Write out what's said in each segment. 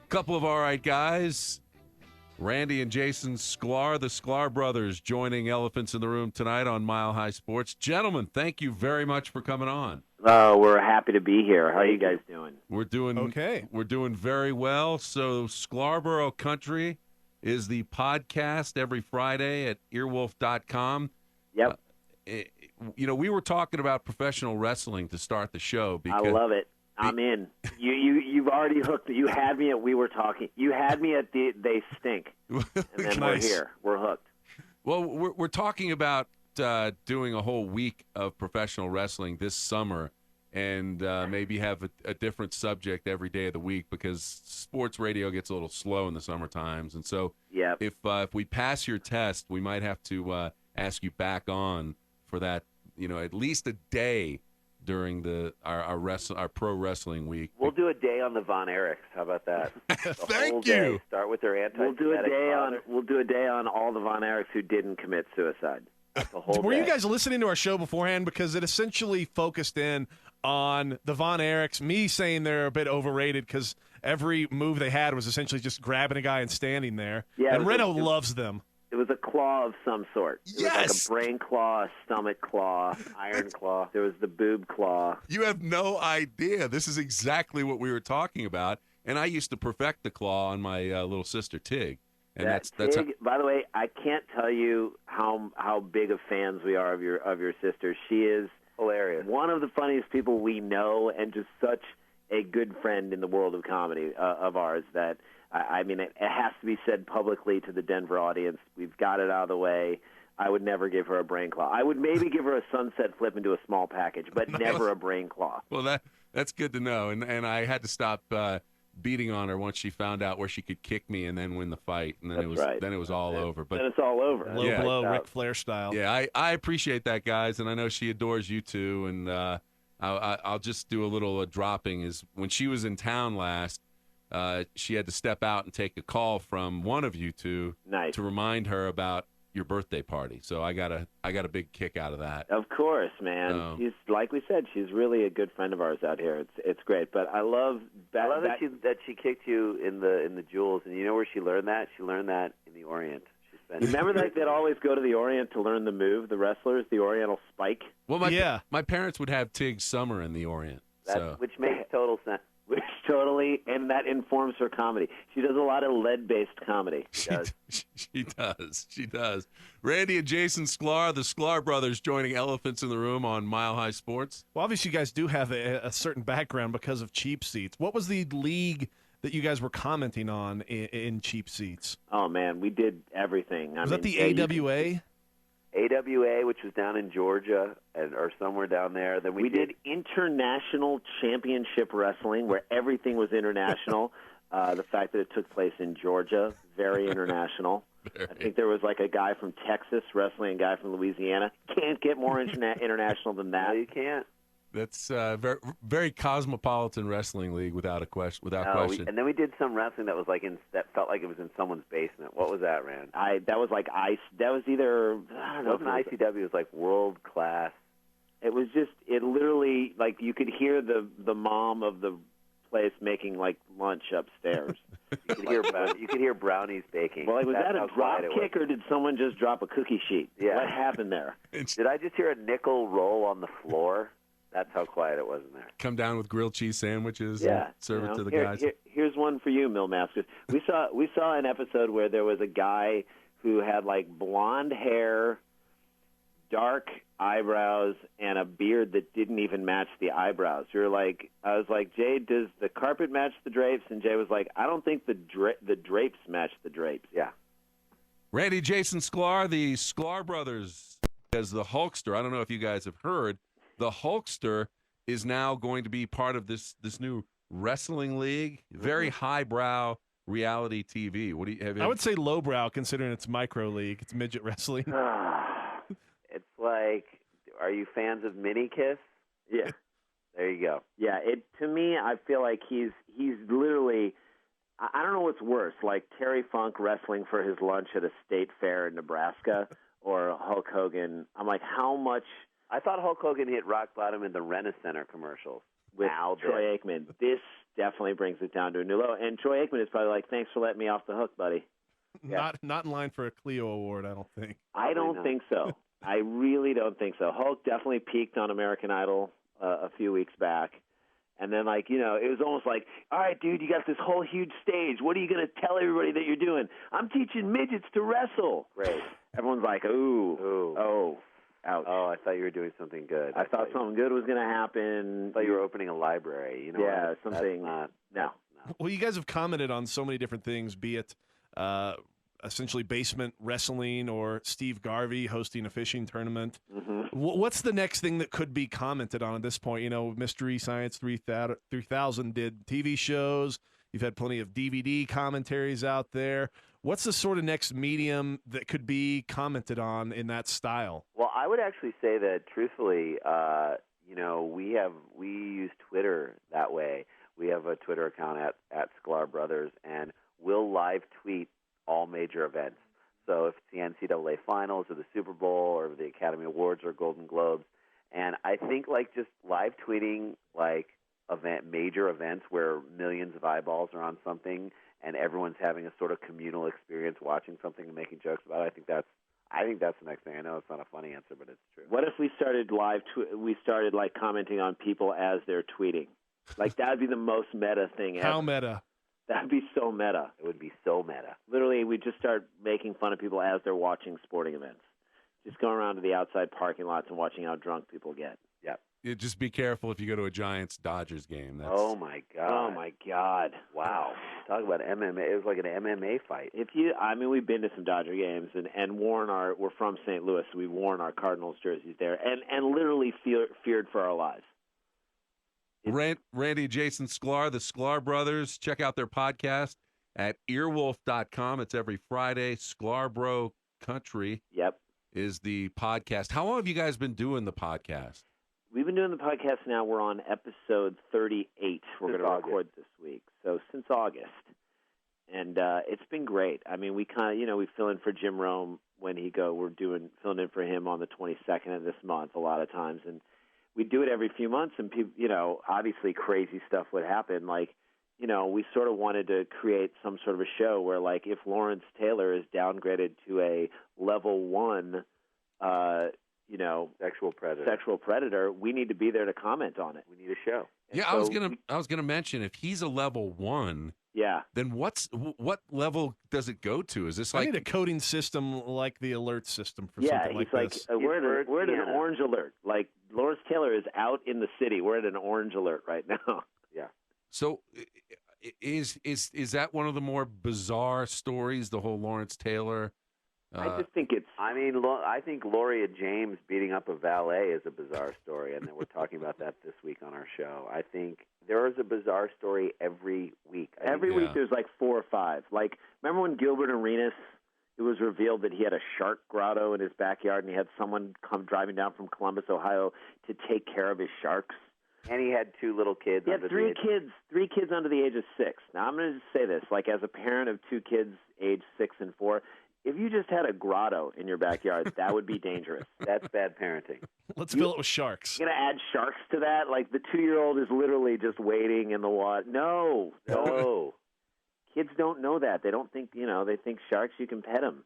Couple of all right guys. Randy and Jason Sklar, the Sklar brothers, joining Elephants in the Room tonight on Mile High Sports. Gentlemen, thank you very much for coming on. We're happy to be here. How are you guys doing? We're doing okay. We're doing very well. So Sklarboro Country is the podcast every Friday at earwolf.com. Yep. We were talking about professional wrestling to start the show. Because I love it. I'm in. You've already hooked. You had me at we were talking. You had me at they stink. And then Nice. We're here. We're hooked. Well, we're talking about doing a whole week of professional wrestling this summer, and maybe have a different subject every day of the week because sports radio gets a little slow in the summer times. And so Yep. if we pass your test, we might have to ask you back on for that, at least a day during our pro wrestling week. We'll do a day on the Von Erichs. How about that? Thank you. Start with their We'll do a day father. We'll do a day on all the Von Erichs who didn't commit suicide. The whole Were day. you guys listening to our show beforehand? Because it essentially focused in on the Von Erichs, me saying they're a bit overrated because every move they had was essentially just grabbing a guy and standing there. Yeah, and Renaud loves them. It was a claw of some sort. It Yes. was like a brain claw, a stomach claw, Iron Claw? There was the boob claw. You have no idea. This is exactly what we were talking about. And I used to perfect the claw on my little sister Tig. And that's Tig, by the way, I can't tell you how big of fans we are of your sister. She is Hilarious. one of the funniest people we know, and just such a good friend in the world of comedy of ours. That I mean, it has to be said publicly to the Denver audience. We've got it out of the way. I would never give her a brain claw. I would maybe give her a sunset flip into a small package, but never a brain claw. Well, that's good to know. And I had to stop beating on her once she found out where she could kick me and then win the fight. And then That's it was all over. But Then it's all over. Low Yeah. blow, Ric Flair style. yeah, I appreciate that, guys, and I know she adores you too. And I'll just do a little dropping. Is when she was in town last, she had to step out and take a call from one of you two Nice. to remind her about your birthday party. So I got a big kick out of that. Of course, man. She's like we said, she's really a good friend of ours out here. It's great. But I love that. that she kicked you in the jewels, and you know where she learned that? She learned that in the Orient. Remember that they'd always go to the Orient to learn the move, the wrestlers, the Oriental spike? Well, my parents would have Tig Summer in the Orient. Which makes total sense. Which totally, and that informs her comedy. She does a lot of lead-based comedy. She does. Randy and Jason Sklar, the Sklar brothers, joining Elephants in the Room on Mile High Sports. Well, obviously, you guys do have a certain background because of Cheap Seats. What was the league that you guys were commenting on in Cheap Seats? Oh, man, we did everything. Was that the AWA? AWA, which was down in Georgia or somewhere down there. Then we did International Championship Wrestling, where everything was international. The fact that it took place in Georgia, very international. I think there was like a guy from Texas wrestling a guy from Louisiana. Can't get more international than that. No, you can't. That's very, very cosmopolitan wrestling league without question. And then we did some wrestling that was that felt like it was in someone's basement. What was that, Rand? That was like ice. That was either I don't know. It wasn't ICW. It was like world class. It was just literally like you could hear the mom of the place making like lunch upstairs. You could hear brownies baking. Well, was that a drop quiet kick or did someone just drop a cookie sheet? Yeah. What happened there? Did I just hear a nickel roll on the floor? That's how quiet it was in there. Come down with grilled cheese sandwiches and serve it to the guys. Here's one for you, Mill Masters. We saw an episode where there was a guy who had like blonde hair, dark eyebrows, and a beard that didn't even match the eyebrows. I was like, Jay, does the carpet match the drapes? And Jay was like, I don't think the drapes match the drapes. Yeah. Randy, Jason Sklar, the Sklar brothers, as the Hulkster. I don't know if you guys have heard. The Hulkster is now going to be part of this new wrestling league. Very highbrow reality TV. What do you have? I would say lowbrow, considering it's micro league. It's midget wrestling. It's like, are you fans of Mini Kiss? Yeah. There you go. Yeah. To me, I feel like he's literally. I don't know what's worse, like Terry Funk wrestling for his lunch at a state fair in Nebraska, or Hulk Hogan. I'm like, how much? I thought Hulk Hogan hit rock bottom in the Rena Center commercials. with Now Troy Aikman. This definitely brings it down to a new level. And Troy Aikman is probably like, thanks for letting me off the hook, buddy. Not in line for a Clio award, I don't think. I don't think so. I really don't think so. Hulk definitely peaked on American Idol a few weeks back. And then, like, it was almost like, all right, dude, you got this whole huge stage. What are you going to tell everybody that you're doing? I'm teaching midgets to wrestle. Great. Everyone's like, oh, ouch. Oh, I thought you were doing something good. I thought something good was going to happen. I thought you were opening a library. You know Yeah, what? something. No. Well, you guys have commented on so many different things, be it essentially basement wrestling or Steve Garvey hosting a fishing tournament. Mm-hmm. What's the next thing that could be commented on at this point? Mystery Science 3000 did TV shows. You've had plenty of DVD commentaries out there. What's the sort of next medium that could be commented on in that style? Well, I would actually say that, truthfully, we use Twitter that way. We have a Twitter account at Sklar Brothers, and we'll live tweet all major events. So if it's the NCAA Finals or the Super Bowl or the Academy Awards or Golden Globes, and I think just live tweeting major events where millions of eyeballs are on something and everyone's having a sort of communal experience watching something and making jokes about it. I think that's the next thing. I know it's not a funny answer, but it's true. What if we started commenting on people as they're tweeting? Like, that would be the most meta thing ever. How meta? That would be so meta. It would be so meta. Literally, we just start making fun of people as they're watching sporting events. Just going around to the outside parking lots and watching how drunk people get. Yep. You just be careful if you go to a Giants-Dodgers game. Oh, my God. Oh, my God. Wow. Talk about MMA. It was like an MMA fight. We've been to some Dodger games and we're from St. Louis, so we've worn our Cardinals jerseys there and literally feared for our lives. Randy, Jason Sklar, the Sklar Brothers. Check out their podcast at earwolf.com. It's every Friday. Sklarboro Country is the podcast. How long have you guys been doing the podcast? We've been doing the podcast now. We're on episode 38. We're going to record this week. So since August. And it's been great. I mean, we kind of, we fill in for Jim Rome when we're filling in for him on the 22nd of this month a lot of times. And we do it every few months, and people, obviously crazy stuff would happen. Like, we sort of wanted to create some sort of a show where, like, if Lawrence Taylor is downgraded to a level 1, sexual predator, we need to be there to comment on it. We need a show. Yeah, I was gonna mention, if he's a level 1. Yeah. Then what level does it go to? Is this I need a coding system like the alert system for something like this. We're at an orange alert. Like, Lawrence Taylor is out in the city. We're at an orange alert right now. Yeah. So is that one of the more bizarre stories, the whole Lawrence Taylor? I just think I think Gloria James beating up a valet is a bizarre story, and then we're talking about that this week on our show. I think there is a bizarre story every week. Every week there's like 4 or 5. Like, remember when Gilbert Arenas, it was revealed that he had a shark grotto in his backyard, and he had someone come driving down from Columbus, Ohio, to take care of his sharks? And he had 2 little kids. He had 3 kids under the age of 6. Now, I'm going to just say this. Like, as a parent of 2 kids age 6 and 4, if you just had a grotto in your backyard, that would be dangerous. That's bad parenting. Let's fill it with sharks. You're going to add sharks to that? Like, the 2-year-old is literally just waiting in the water. No. Kids don't know that. They don't think, they think sharks, you can pet them.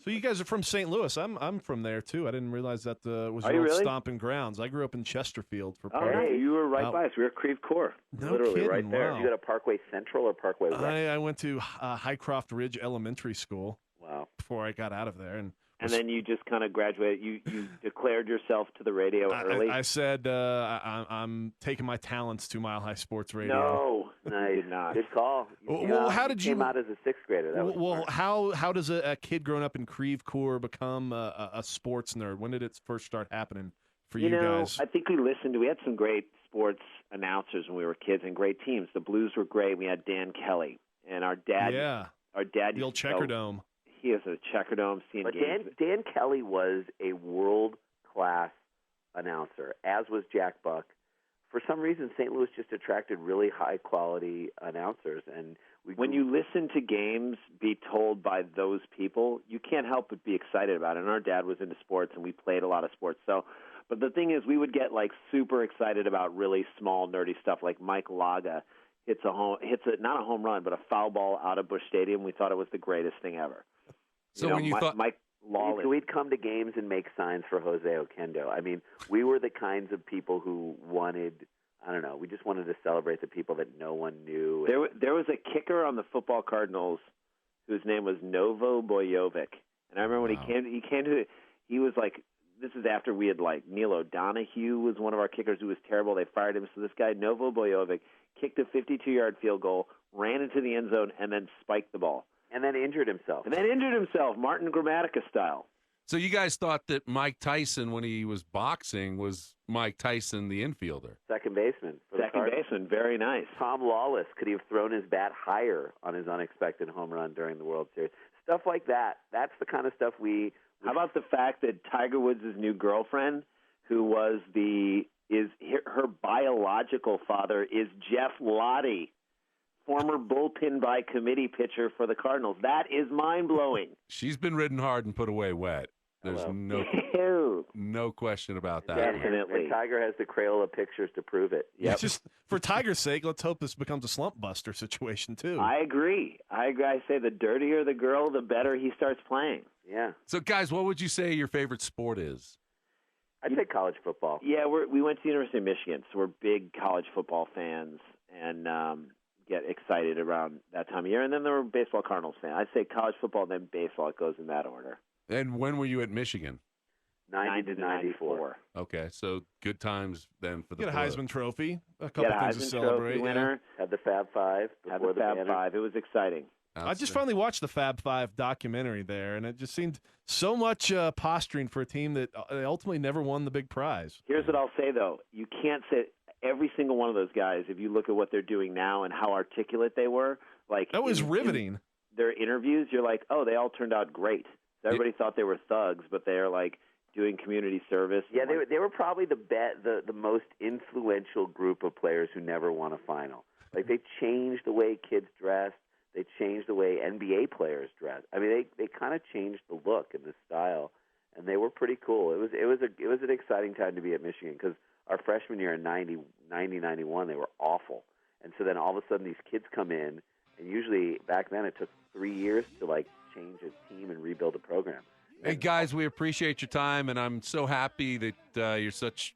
So you guys are from St. Louis. I'm from there, too. I didn't realize that was your really? stomping grounds. I grew up in Chesterfield for part of it. You were right by us. We were Creve Coeur. No literally kidding, right there. wow. Did you go to Parkway Central or Parkway West? I went to Highcroft Ridge Elementary School. Wow. Before I got out of there. And then you just kind of graduated. You declared yourself to the radio early. I said I'm taking my talents to Mile High Sports Radio. No, you did not. Good call. How did you came out as a 6th grader? That was how does a kid growing up in Creve Coeur become a sports nerd? When did it first start happening for you guys? I think we had some great sports announcers when we were kids and great teams. The Blues were great. We had Dan Kelly, and our dad. Yeah. Our dad. The old Checkerdome. He has a Checkerdome scene. But Dan Kelly was a world-class announcer, as was Jack Buck. For some reason, St. Louis just attracted really high-quality announcers. And when you listen to games be told by those people, you can't help but be excited about it. And our dad was into sports, and we played a lot of sports. So, But the thing is, we would get like super excited about really small, nerdy stuff. Like Mike Laga hits not a home run, but a foul ball out of Busch Stadium. We thought it was the greatest thing ever. So when you thought Mike Lawless, So we'd come to games and make signs for Jose Oquendo. I mean, we were the kinds of people who wanted, I don't know, we just wanted to celebrate the people that no one knew. There was a kicker on the football Cardinals whose name was Novo Bojovic. And I remember when he came to, he was like, this is after we had like Neil O'Donohue was one of our kickers who was terrible. They fired him. So this guy, Novo Bojovic, kicked a 52-yard field goal, ran into the end zone, and then spiked the ball. And then injured himself. Martin Grammatica style. So you guys thought that Mike Tyson, when he was boxing, was Mike Tyson, the infielder? Second baseman. Very nice. Tom Lawless, could he have thrown his bat higher on his unexpected home run during the World Series? Stuff like that. That's the kind of stuff we... How about the fact that Tiger Woods' new girlfriend, who was her biological father, is Jeff Lottie, former bullpen by committee pitcher for the Cardinals. That is mind-blowing. She's been ridden hard and put away wet. There's no question about that. Definitely. And Tiger has the Crayola pictures to prove it. Yep. Just for Tiger's sake, let's hope this becomes a slump buster situation, too. I agree. I say the dirtier the girl, the better he starts playing. Yeah. So, guys, what would you say your favorite sport is? I'd say college football. Yeah, we went to the University of Michigan, so we're big college football fans and get excited around that time of year. And then there were baseball Cardinals fans. I'd say college football, then baseball. It goes in that order. And when were you at Michigan? 90 to 94. Okay, so good times then for the Get a Heisman Trophy, a Get couple a things Heisman to celebrate. Trophy winner. Had the Fab Five. Had the Fab Five. It was exciting. I just finally watched the Fab Five documentary there, and it just seemed so much posturing for a team that ultimately never won the big prize. Here's what I'll say, though. You can't say every single one of those guys, if you look at what they're doing now and how articulate they were. Like that was riveting. In their interviews, you're like, oh, they all turned out great. Everybody thought they were thugs, but they're like doing community service. Yeah, they were probably the most influential group of players who never won a final. Like they changed the way kids dressed. They changed the way NBA players dress. I mean, they kind of changed the look and the style, and they were pretty cool. It was an exciting time to be at Michigan because our freshman year in 91, they were awful. And so then all of a sudden these kids come in, and usually back then it took 3 years to like change a team and rebuild a program. Hey, guys, we appreciate your time, and I'm so happy that you're such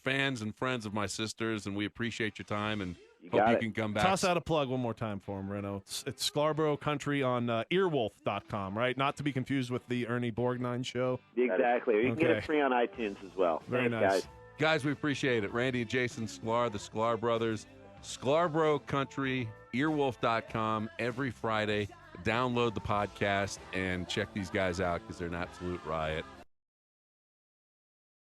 fans and friends of my sisters, and we appreciate your time, and hope you can come back. Toss out a plug one more time for him, Renaud. It's Sklarboro Country on earwolf.com, right? Not to be confused with the Ernie Borgnine show. Exactly. You can get it free on iTunes as well. Very Thanks, nice. guys. Guys, we appreciate it. Randy and Jason Sklar, the Sklar brothers. Sklarboro Country, earwolf.com every Friday. Download the podcast and check these guys out because they're an absolute riot.